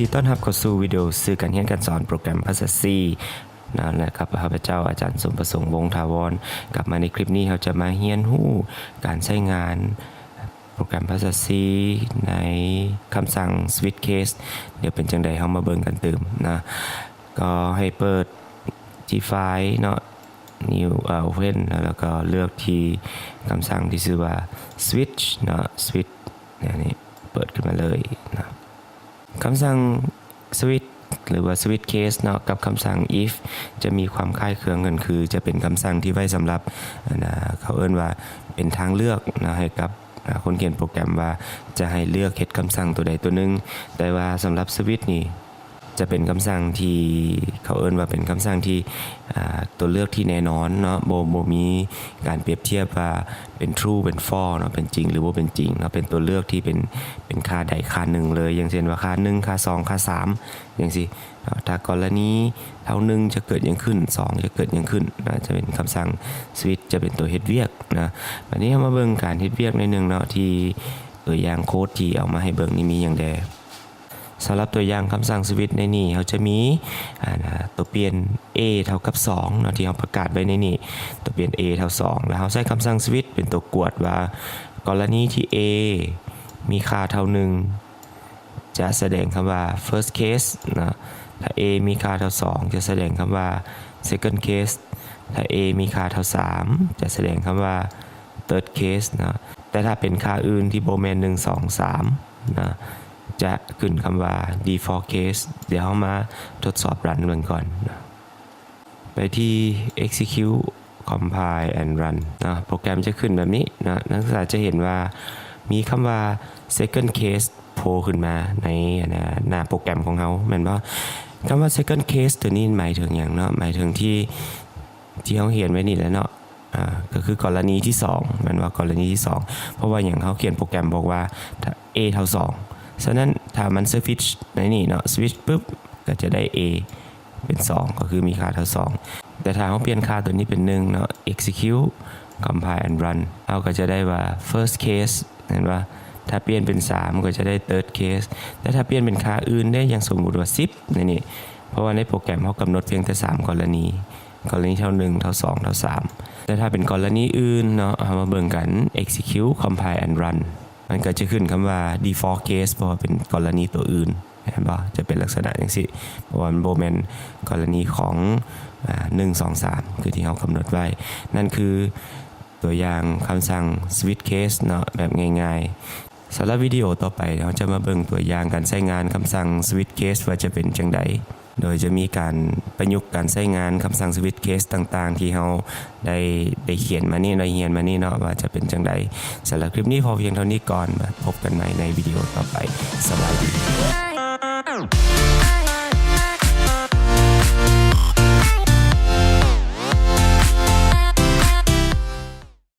ดีต้อนรับเข้าสู่วิดีโอสื่อการเรียนการสอนโปรแกรมภาษา C นะครับข้าพเจ้าอาจารย์สมประสงค์วงศ์ถาวรกลับมาในคลิปนี้เราจะมาเรียนรู้การใช้งานโปรแกรมภาษา C ในคำสั่ง switch case เดี๋ยวเป็นจังใดเรามาเบิ่งกันเติมนะก็ให้เปิดที่ไฟล์เนาะ new open แล้วก็เลือกที่คำสั่งที่ชื่อว่า switch เนาะ switch นี่เปิดขึ้นมาเลยนะคำสั่ง switch หรือว่า switch case เนาะกับคำสั่ง if จะมีความคล้ายคลึงกันคือจะเป็นคำสั่งที่ไว้สำหรับเขาเอิ้นว่าเป็นทางเลือกนะให้กับคนเขียนโปรแกรมว่าจะให้เลือกเฮ็ดคำสั่งตัวใดตัวหนึ่งแต่ว่าสำหรับ switch นี่จะเป็นคำสั่งที่เขาเอิ้นว่าเป็นคำสั่งที่ตัวเลือกที่แน่นอนเนาะบ่มีการเปรียบเทียบว่าเป็น true เป็น false เนาะเป็นจริงหรือว่าเป็นจริงเนาะเป็นตัวเลือกที่เป็นค่าใดค่าหนึ่งเลยอย่างเช่นว่าค่า1ค่า2ค่า3อย่างสิถ้ากรณีเท่า1จะเกิดอย่างขึ้น2จะเกิดอย่างขึ้นนะจะเป็นคำสั่ง switch จะเป็นตัวเฮ็ดเวียกนะวันนี้เรามาเบิ่งการเฮ็ดเวียกในนึงเนาะที่ตัวอย่างโค้ดที่เอามาให้เบิ่งนี่มีอย่างใดสำหรับตัวอย่างคำสั่ง switch ในนี้เขาจะมีตัวเปลี่ยน a เท่ากับ2เนาะที่เราประกาศไว้ในนี้ตัวเปลี่ยน a เท่า2แล้วเขาใช้คำสั่ง switch เป็นตัวกวดว่ากรณีที่ a มีค่าเท่า1จะแสดงคำว่า first case นะถ้า a มีค่าเท่า2จะแสดงคำว่า second case ถ้า a มีค่าเท่า3จะแสดงคำว่า third case นะแต่ถ้าเป็นค่าอื่นที่บ่แม่น1 2 3นะจะขึ้นคำว่า default case เดี๋ยวเรามาทดสอบรันกันก่อนนะไปที่ execute compile and run นะโปรแกรมจะขึ้นแบบนี้นะนักศึกษาจะเห็นว่ามีคำว่า second case โผล่ขึ้นมาในหน้าโปรแกรมของเราแม่นบ่คำว่า second case ตัวนี้หมายถึงอย่างเนาะหมายถึงที่เราเขียนไว้นี่แหละเนาะก็คือกรณีที่2แม่นว่ากรณีที่2เพราะว่าอย่างเขาเขียนโปรแกรมบอกว่าถ้า a เท่า2ฉะนั้นถ้ามันสวิตช์ในนี่เนาะสวิตช์ปุ๊บก็จะได้ a เป็น2ก็คือมีค่าเท่า2แต่ถ้าเราเปลี่ยนค่าตัวนี้เป็น1เนาะ execute compile and run เราก็จะได้ว่า first case เห็นว่าถ้าเปลี่ยนเป็น3ก็จะได้ third case แต่ถ้าเปลี่ยนเป็นค่าอื่นได้อย่างสมมุติว่า10นี่เพราะว่าในโปรแกรมเขากำหนดเพียงแต่3กรณีเท่า1เท่า2เท่า3แต่ถ้าเป็นกรณีอื่นเนาะเอามาเบิ่งกัน execute compile and runมันก็จะขึ้นคำว่า default case เพราะว่าเป็นกรณีตัวอื่นเห็นป่ะจะเป็นลักษณะอย่างนี้เพราะว่ามันโบแมนกรณีของ1 2 3คือที่เรากำหนดไว้นั่นคือตัวอย่างคำสั่ง switch case เนาะแบบง่ายๆสำหรับวิดีโอต่อไปเราจะมาเบิ่งตัวอย่างการใช้งานคำสั่ง switch case ว่าจะเป็นจังใดโดยจะมีการประยุกต์การใช้งานคำสั่ง switch case ต่างๆที่เราได้เขียนมานี่ได้เรียนมานี่เนาะว่าจะเป็นจังใดสำหรับคลิปนี้พอเพียงเท่านี้ก่อนมาพบกันใหม่ในวิดีโอต่อไปสวัสดี